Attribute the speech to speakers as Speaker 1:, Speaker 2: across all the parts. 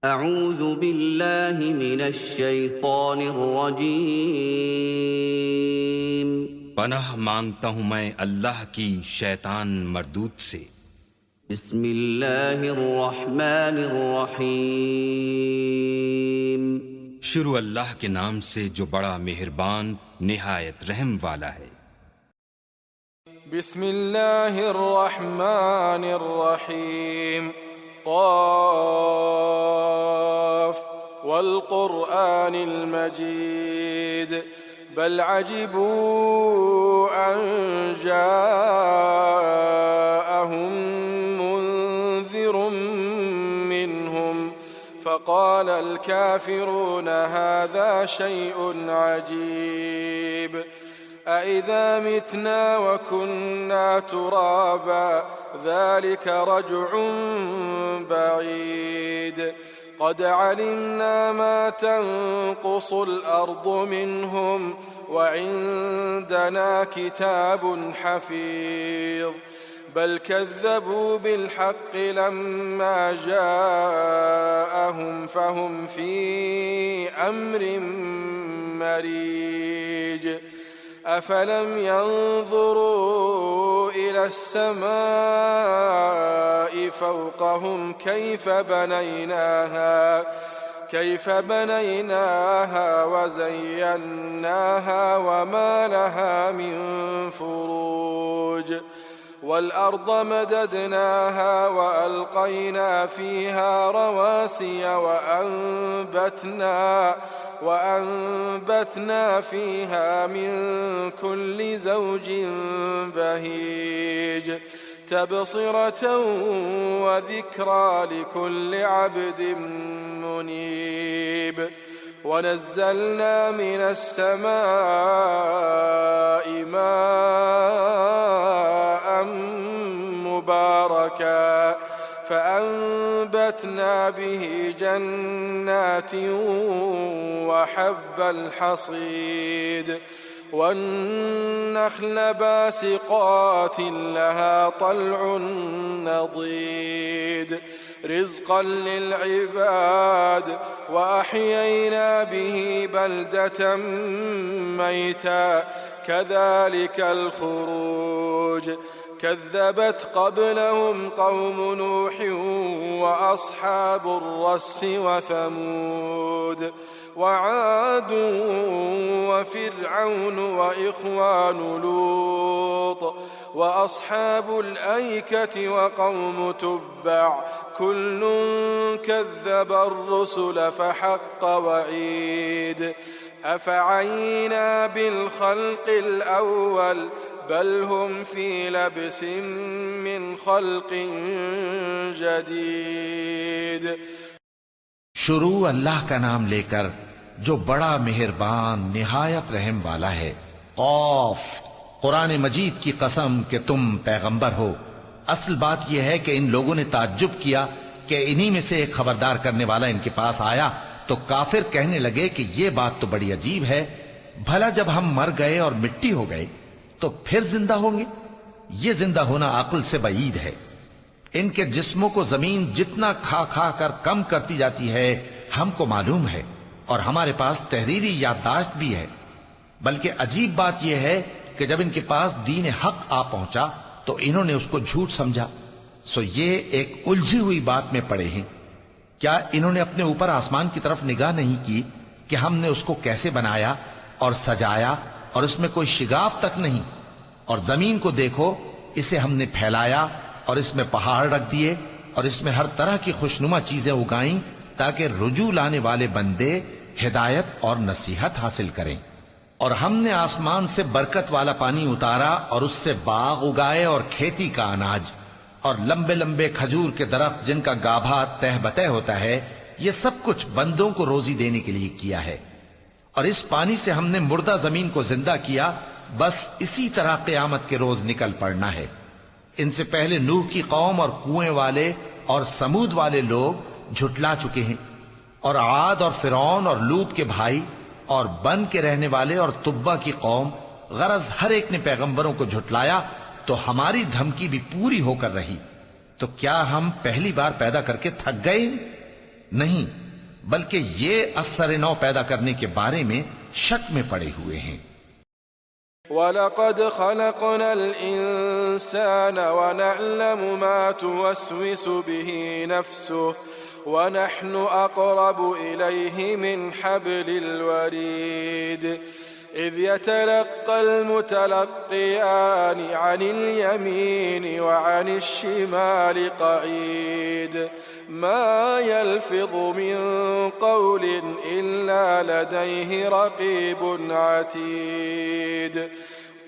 Speaker 1: أعوذ بالله من الشيطان الرجيم
Speaker 2: पनाह मांगता हूं मैं अल्लाह की शैतान मरदूत से।
Speaker 1: بسم الله الرحمن الرحيم
Speaker 2: शुरू अल्लाह के नाम से जो बड़ा मेहरबान निहायत रहम वाला है।
Speaker 3: बिस्मिल्लाहिर्रहमानिर्रहीम क़ाफ़ वल्क़ुरआनिल मजीद बल अजिबू अन जाअहुम मुन्ज़िरुम मिन्हुम फ़क़ालल काफ़िरून हाज़ा शैउन अजीब अइज़ा मितना वकुन्ना तुराबा ज़ालिक रज्उन बईद क़द अलिमना मा तन्क़ुसुल अर्ज़ु मिन्हुम वइंदना किताबुन हफ़ीज़ बल कज़्ज़बू बिल्हक़्क़ि लम्मा जाअहुम फ़हुम फ़ी अम्रिन मरीज अफलम यंज़ुरू इला अस्समाइ फ़ौक़हुम कैफ़ बनैनाहा वज़य्यन्नाहा वमा लहा मिन फ़ुरूज वल्अर्ज़ मददनाहा वअल्क़ैना फ़ीहा रवासिय वअंबतना फ़ीहा मिन कुल्लि ज़ौजिन बहीज तबसिरतन वज़िक्रा लिकुल्लि अब्दिन मुनीब वनज़्ज़लना मिनस समाइ माअन मुबारका فأنبتنا به جنات وحب الحصيد والنخل باسقات لها طلع نضيد رزقا للعباد وأحيينا به بلدة ميتا كذلك الخروج كذبت قبلهم قوم نوح وأصحاب الرس وثمود وعاد وفرعون وإخوان لوط وأصحاب الأيكة وقوم تبع كل كذب الرسل فحق وعيد أفعينا بالخلق الأول بل هم في لبس من خلق जदीद।
Speaker 4: शुरू अल्लाह का नाम लेकर जो बड़ा मेहरबान निहायत रहम वाला है। क़ाफ़, कुरान मजीद की कसम कि तुम पैगंबर हो। असल बात यह है कि इन लोगों ने ताज्जुब किया कि इन्हीं में से एक खबरदार करने वाला इनके पास आया तो काफिर कहने लगे कि यह बात तो बड़ी अजीब है, भला जब हम मर गए और मिट्टी हो गए तो फिर जिंदा होंगे? ये जिंदा होना अक्ल से बईद है। इनके जिस्मों को जमीन जितना खा खा कर कम करती जाती है हमको मालूम है, और हमारे पास तहरीरी याददाश्त भी है। बल्कि अजीब बात यह है कि जब इनके पास दीन हक आ पहुंचा तो इन्होंने उसको झूठ समझा। सो ये एक उलझी हुई बात में पड़े हैं। क्या इन्होंने अपने ऊपर आसमान की तरफ निगाह नहीं की कि हमने उसको कैसे बनाया और सजाया और उसमें कोई शिगाफ तक नहीं? और जमीन को देखो, इसे हमने फैलाया और इसमें पहाड़ रख दिए और इसमें हर तरह की खुशनुमा चीजें उगाई ताकि रुजू लाने वाले बंदे हिदायत और नसीहत हासिल करें। और हमने आसमान से बरकत वाला पानी उतारा और उससे बाग उगाए और खेती का अनाज और लंबे लंबे खजूर के दरख्त जिनका गाभा तह बतह होता है। ये सब कुछ बंदों को रोजी देने के लिए किया है। और इस पानी से हमने मुर्दा जमीन को जिंदा किया। बस इसी तरह क़यामत के रोज निकल पड़ना है। इनसे पहले नूह की कौम और कुएं वाले और समूद वाले लोग झुटला चुके हैं, और आद और फिरौन और लूत के भाई और बन के रहने वाले और तुब्बा की कौम, गरज हर एक ने पैगंबरों को झुटलाया तो हमारी धमकी भी पूरी होकर रही। तो क्या हम पहली बार पैदा करके थक गए? नहीं, बल्कि ये असर नौ पैदा करने के बारे में शक में पड़े हुए हैं।
Speaker 3: वलक़द ख़लक़नल इंसान वनअलमु मा तुवस्विसु बिही नफ्सुहु वनहनु अक़रबु इलैहि मिन हब्लिल वरीद इज़ यतलक़्क़ल मुतलक़्क़ियान अनिल यमीन व अनिश शिमाल क़ईद मा यल्फ़िज़ु मिन क़ौलिन इल्ला लदैहि रक़ीबुन अतीद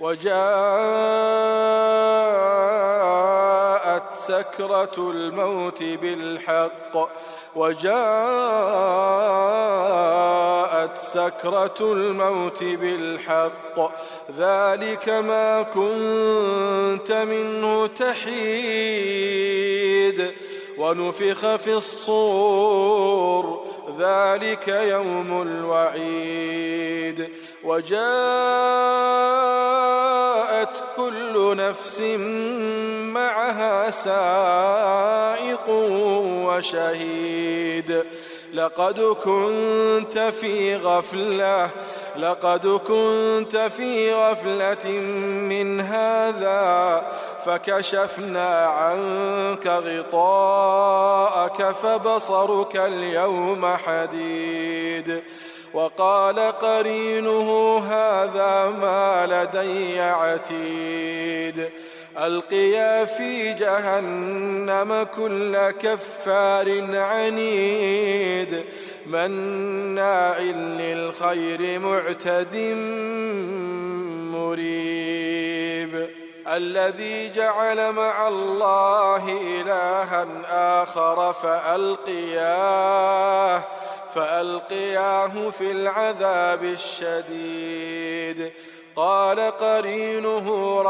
Speaker 3: वजाअत सकरतुल मौत बिलहक़्क़ ذلك ما كنت منه تحيد ونفخ في الصور ذلك يوم الوعيد وجاءت كل نفس معها سائق وشهيد لقد كنت في غفلة من هذا فكشفنا عنك غطاءك فبصرك اليوم حديد وقال قرينه هذا ما لدي عتيد ألقيا في جهنم كل كفار عنيد مناع للخير معتد مريب الذي جعل مع الله إلها آخر فألقياه في العذاب الشديد قال قرينه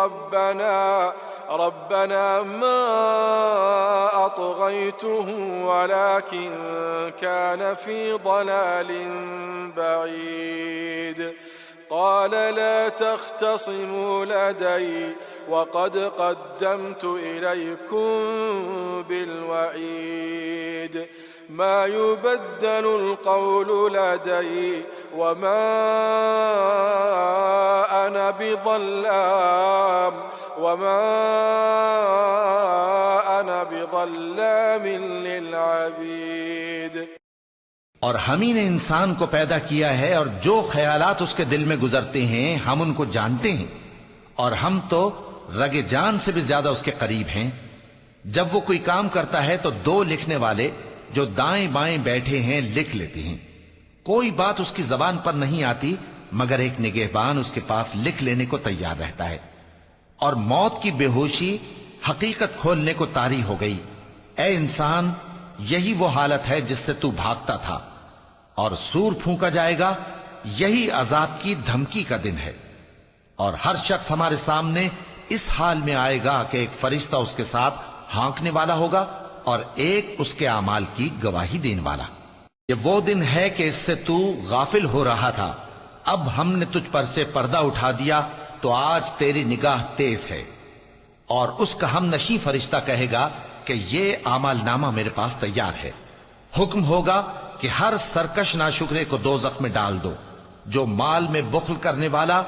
Speaker 3: ربنا ما أطغيته ولكن كان في ضلال بعيد قال لا تختصموا لدي وقد قدمت إليكم بالوعيد ما يبدل القول لدي وما أنا بظلام للعبيد
Speaker 4: और हम ही ने इंसान को पैदा किया है और जो ख्यालात उसके दिल में गुजरते हैं हम उनको जानते हैं और हम तो रगे जान से भी ज्यादा उसके करीब हैं। जब वो कोई काम करता है तो दो लिखने वाले जो दाएं बाएं बैठे हैं लिख लेते हैं। कोई बात उसकी जबान पर नहीं आती मगर एक निगहबान उसके पास लिख लेने को तैयार रहता है। और मौत की बेहोशी हकीकत खोलने को तारी हो गई। ए इंसान, यही वो हालत है जिससे तू भागता था और सूर फूंका जाएगा, यही अजाब की धमकी का दिन है। और हर शख्स हमारे सामने इस हाल में आएगा कि एक फरिश्ता उसके साथ हाँकने वाला होगा और एक उसके अमाल की गवाही देने वाला। ये वो दिन है कि इससे तू गाफिल हो रहा था, अब हमने तुझ पर से पर्दा उठा दिया तो आज तेरी निगाह तेज है। और उसका हम नशी फरिश्ता कहेगा कि ये आमालनामा मेरे पास तैयार है। हुक्म होगा कि हर सरकश नाशुक्रे को दोज़ख में डाल दो। जो माल में बुख्ल करने वाला,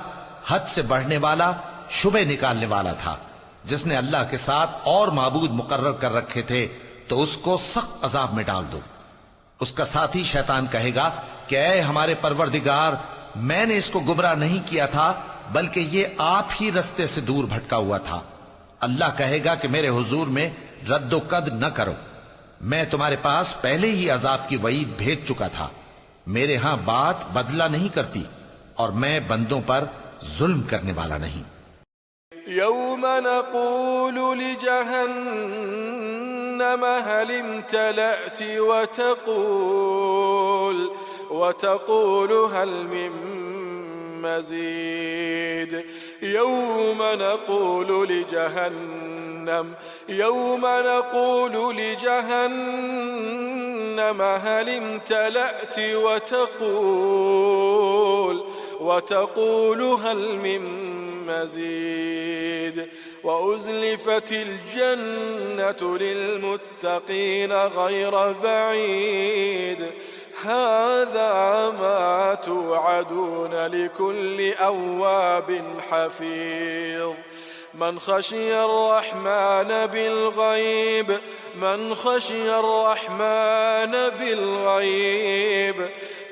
Speaker 4: हद से बढ़ने वाला, शुबे निकालने वाला था, जिसने अल्लाह के साथ और माबूद मुकर्रर कर रखे थे, तो उसको सख्त अजाब में डाल दो। उसका साथी शैतान कहेगा कि ऐ हमारे परवरदिगार, मैंने इसको गुमराह नहीं किया था बल्कि ये आप ही रस्ते से दूर भटका हुआ था। अल्लाह कहेगा कि मेरे हुजूर में रद्दो कद न करो, मैं तुम्हारे पास पहले ही अजाब की वईद भेज चुका था। मेरे यहां बात बदला नहीं करती और मैं बंदों पर जुल्म करने वाला नहीं।
Speaker 3: यौम नक़ूलु लिजहन्नम हल इम्तलअति वतक़ूलु हल मिन मज़ीद। यौम नक़ूलु लिजहन्नम हल इम्तलअति वतक़ूलु हल मिन मज़ीद وأزلفت الجنة للمتقين غير بعيد هذا ما توعدون لكل أواب حفيظ من خشي الرحمن بالغيب من خشي الرحمن بالغيب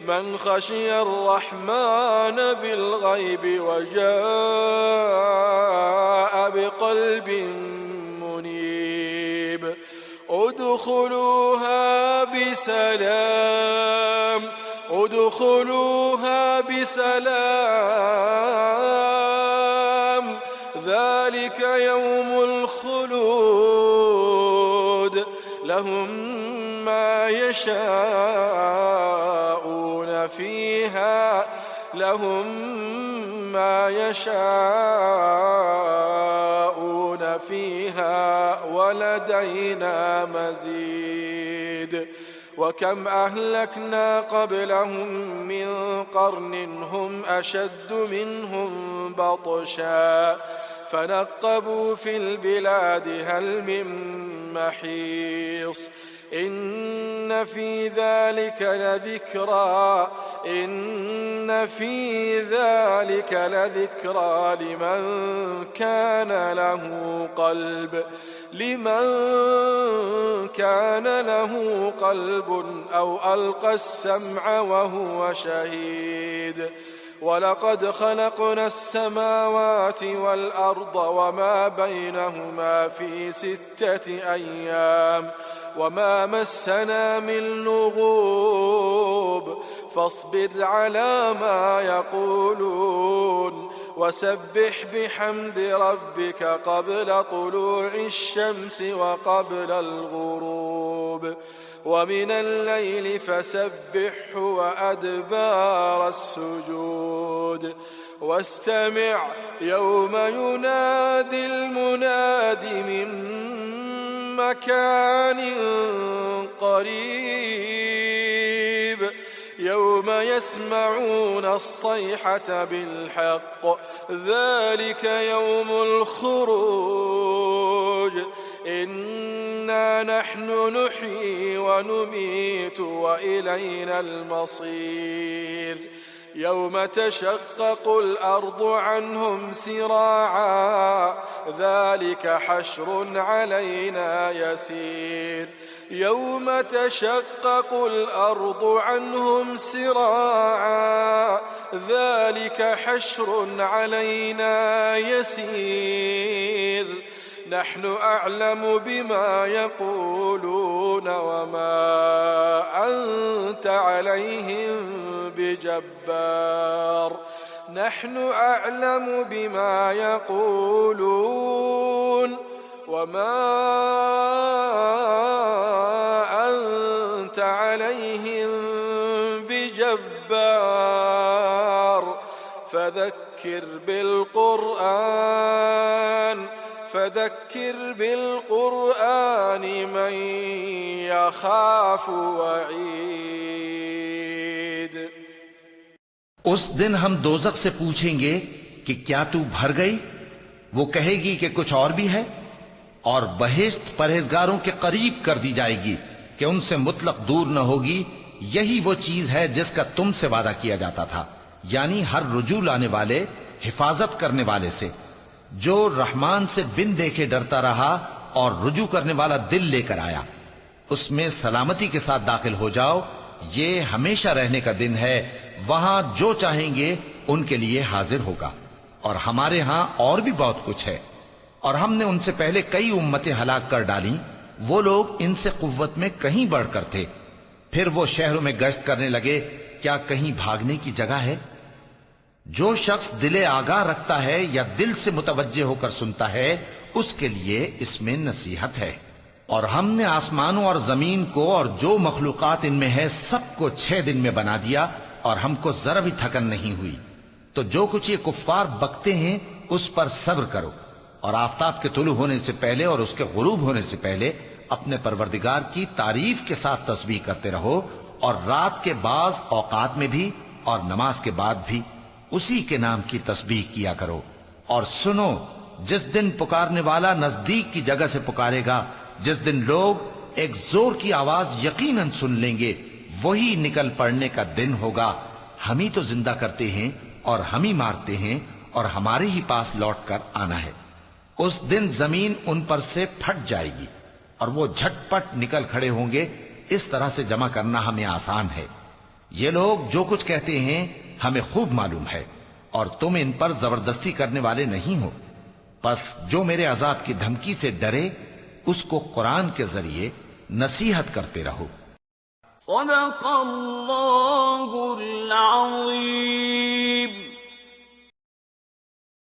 Speaker 3: من خشي الرحمن بالغيب وجاء بقلب منيب ادخلوها بسلام ذلك يوم الخلود لهم ما يشاءون فيها ولدينا مزيد وكم أهلكنا قبلهم من قرن هم أشد منهم بطشا فنقبوا في البلاد هل من محيص إن في ذلك لذكرى لمن كان له قلب أو ألقى السمع وهو شهيد ولقد خلقنا السماوات والأرض وما بينهما في 6 أيام وما مسنا من لغوب فاصبر على ما يقولون وسبح بحمد ربك قبل طلوع الشمس وقبل الغروب ومن الليل فسبحه وأدبار السجود واستمع يوم ينادي المناد من مكان قريب يوم يسمعون الصيحة بالحق ذلك يوم الخروج إنا نحن نحيي ونميت وإلينا المصير يوم تشقق الأرض عنهم سراعا ذلك حشر علينا يسير يوم تشقق الأرض عنهم سراعا ذلك حشر علينا يسير نحن أعلم بما يقولون وما أنت عليهم بجبار نحن أعلم بما يقولون وما أنت عليهم بجبار فذكر بالقرآن من يخاف وعيد
Speaker 4: उस दिन हम दोजख से पूछेंगे कि क्या तू भर गई? वो कहेगी कि कुछ और भी है। और बहिश्त परहेजगारों के करीब कर दी जाएगी कि उनसे मुतलक दूर न होगी। यही वो चीज है जिसका तुमसे वादा किया जाता था, यानी हर रुजू लाने वाले, हिफाजत करने वाले से, जो रहमान से बिन देखे डरता रहा और रुजू करने वाला दिल लेकर आया, उसमें सलामती के साथ दाखिल हो जाओ। ये हमेशा रहने का दिन है, वहां जो चाहेंगे उनके लिए हाजिर होगा। और हमारे यहां और भी बहुत कुछ है। और हमने उनसे पहले कई उम्मतें हलाक कर डाली। वो लोग इनसे कुव्वत में कहीं बढ़कर थे। फिर वो शहरों में गश्त करने लगे, क्या कहीं भागने की जगह है? जो शख्स दिले आगाह रखता है या दिल से मुतवज्जे होकर सुनता है, उसके लिए इसमें नसीहत है। और हमने आसमानों और जमीन को और जो मखलूकात इनमें है सबको 6 दिन में बना दिया और हमको जरा भी थकन नहीं हुई। तो जो कुछ ये कुफ्फार बकते हैं उस पर सब्र करो और आफताब के तुलू होने से पहले और उसके गुरूब होने से पहले अपने परवरदिगार की तारीफ के साथ तस्बीह करते रहो। और रात के बाज औकात में भी और नमाज के बाद भी उसी के नाम की तस्बीह किया करो। और सुनो, جس دن پکارنے والا نزدیک کی جگہ سے پکارے گا، جس دن لوگ ایک زور کی آواز یقیناً سن لیں گے، وہی نکل پڑنے کا دن ہوگا۔ ہم ہی تو زندہ کرتے ہیں اور ہم ہی مارتے ہیں اور ہمارے ہی پاس لوٹ کر آنا ہے۔ اس دن زمین ان پر سے پھٹ جائے گی اور وہ جھٹ پٹ نکل کھڑے ہوں گے۔ اس طرح سے جمع کرنا ہمیں آسان ہے۔ یہ لوگ جو کچھ کہتے ہیں ہمیں خوب معلوم ہے، اور تم ان پر زبردستی کرنے والے نہیں ہو۔ پس جو میرے عذاب کی دھمکی سے ڈرے اس کو قرآن کے ذریعے نصیحت کرتے رہو۔
Speaker 5: صدق اللہ العظیم۔